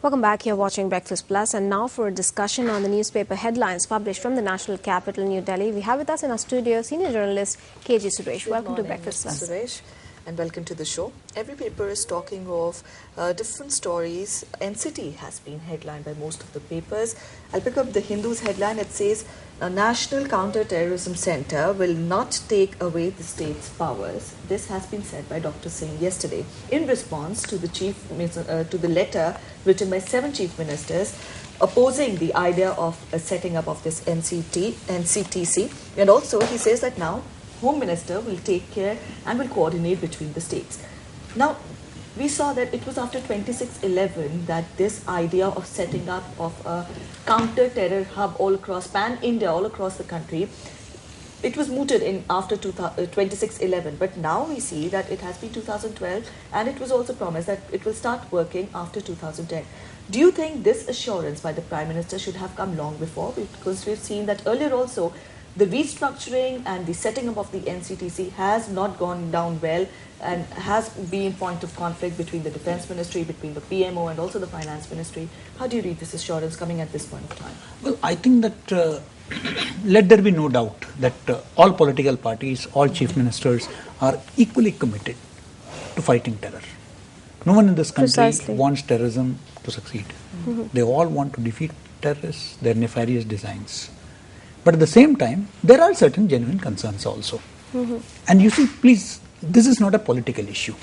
Welcome back. You're watching Breakfast Plus, and now for a discussion on the newspaper headlines published from the national capital, New Delhi. We have with us in our studio senior journalist KG Suresh. Welcome to Breakfast Plus. Suresh, and welcome to the show. Every paper is talking of different stories. NCT has been headlined by most of the papers. I'll pick up the Hindu's headline. It says, a National Counter-Terrorism Center will not take away the state's powers. This has been said by Dr. Singh yesterday in response to the letter written by 7 chief ministers opposing the idea of setting up of this NCTC. And also he says that now Home Minister will take care and will coordinate between the states. Now, we saw that it was after 26/11 that this idea of setting up of a counter-terror hub all across pan-India, all across the country, it was mooted in after 26/11. But now we see that it has been 2012, and it was also promised that it will start working after 2010. Do you think this assurance by the Prime Minister should have come long before? Because we've seen that earlier also, the restructuring and the setting up of the NCTC has not gone down well and has been point of conflict between the Defence Ministry, between the PMO and also the Finance Ministry. How do you read this assurance coming at this point of time? Well, I think that let there be no doubt that all political parties, all chief ministers are equally committed to fighting terror. No one in this country wants terrorism to succeed. They all want to defeat terrorists, their nefarious designs. But at the same time, there are certain genuine concerns also. And you see, please, this is not a political issue.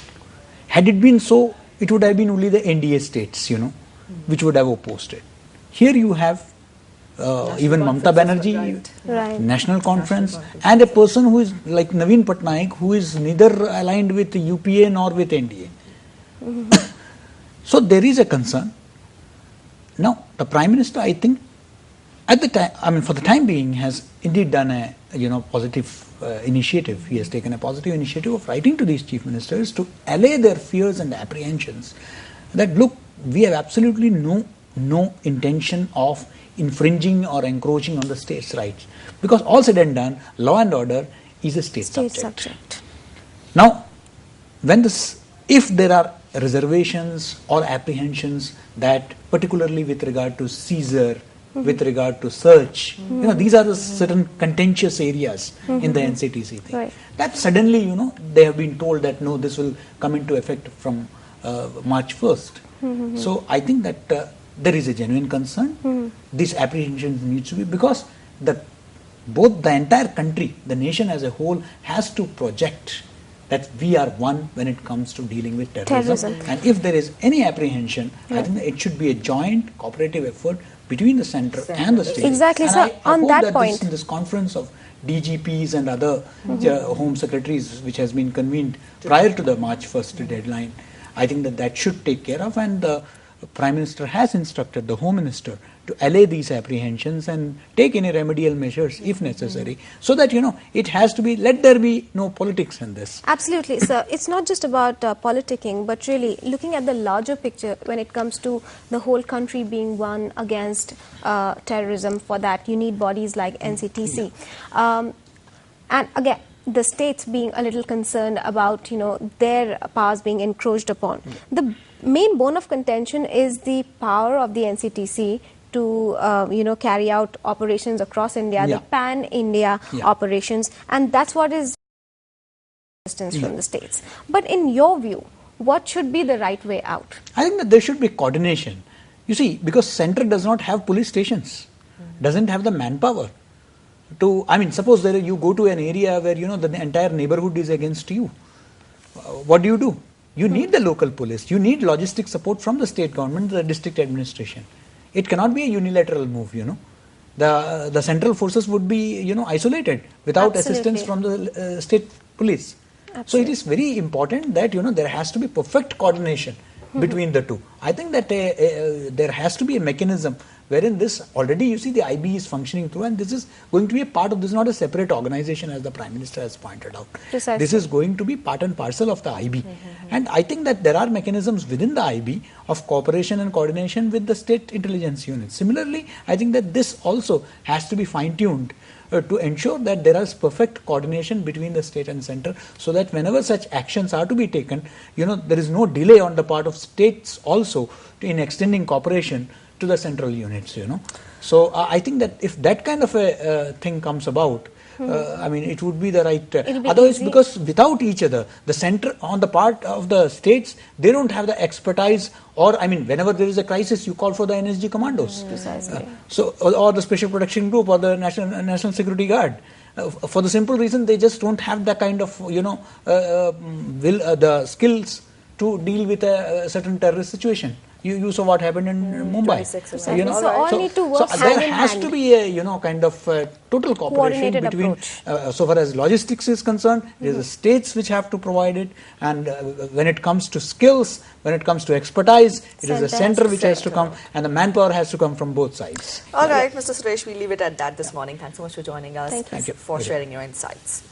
Had it been so, it would have been only the NDA states, which would have opposed it. Here you have even Mamata Banerjee, National Conference, and a person who is like Naveen Patnaik, who is neither aligned with UPA nor with NDA. So there is a concern. Now, the Prime Minister, I think, at the time, for the time being, has indeed done a positive initiative. He has taken a positive initiative of writing to these chief ministers to allay their fears and apprehensions. That look, we have absolutely no intention of infringing or encroaching on the state's rights, because all said and done, law and order is a state subject. Now, if there are reservations or apprehensions that, particularly with regard to seizure, with regard to search, these are the certain contentious areas in the NCTC thing. Right. That suddenly, they have been told that no, this will come into effect from March 1st. So I think that there is a genuine concern. This apprehension needs to be, because both the entire country, the nation as a whole, has to project that we are one when it comes to dealing with terrorism. And if there is any apprehension, I think that it should be a joint cooperative effort between the centre and the state. Exactly. And so I on hope that point, in this conference of DGPs and other home secretaries, which has been convened prior to the March 1st deadline, I think that should take care of, and the Prime Minister has instructed the Home Minister to allay these apprehensions and take any remedial measures if necessary, so that it has to be, let there be no politics in this. Absolutely. So it's not just about politicking, but really looking at the larger picture when it comes to the whole country being one against terrorism. For that, you need bodies like NCTC. And again, the states being a little concerned about their powers being encroached upon. The main bone of contention is the power of the NCTC to carry out operations across India, the pan-India operations, and that's what is distance from the states. But in your view, what should be the right way out? I think that there should be coordination. You see, because centre does not have police stations, doesn't have the manpower to, suppose you go to an area where the entire neighborhood is against you. What do? You need the local police. You need logistic support from the state government, the district administration. It cannot be a unilateral move, The central forces would be, isolated without assistance from the state police. So it is very important that, there has to be perfect coordination between the two. I think that there has to be a mechanism wherein this, already you see the IB is functioning through, and this is going to be a part of, this is not a separate organization as the Prime Minister has pointed out. Precisely. This is going to be part and parcel of the IB. And I think that there are mechanisms within the IB of cooperation and coordination with the state intelligence units. Similarly, I think that this also has to be fine-tuned to ensure that there is perfect coordination between the state and center, so that whenever such actions are to be taken, there is no delay on the part of states also in extending cooperation to the central units. So I think that if that kind of a thing comes about, I mean, it would be the right. Otherwise, easy. Because without each other, the center on the part of the states, they don't have the expertise. Or, I mean, whenever there is a crisis, you call for the NSG commandos. Precisely. Or the Special Protection Group or the National Security Guard. For the simple reason, they just don't have the kind of, the skills to deal with a certain terrorist situation. You saw what happened in Mumbai. So all need to work hand there in has hand. to be a kind of total cooperation between. So far as logistics is concerned, it is the states which have to provide it, and when it comes to skills, when it comes to expertise, it is the center which has to come, and the manpower has to come from both sides. All right, Mr. Suresh, we leave it at that this morning. Thanks so much for joining us. Thank you for sharing your insights.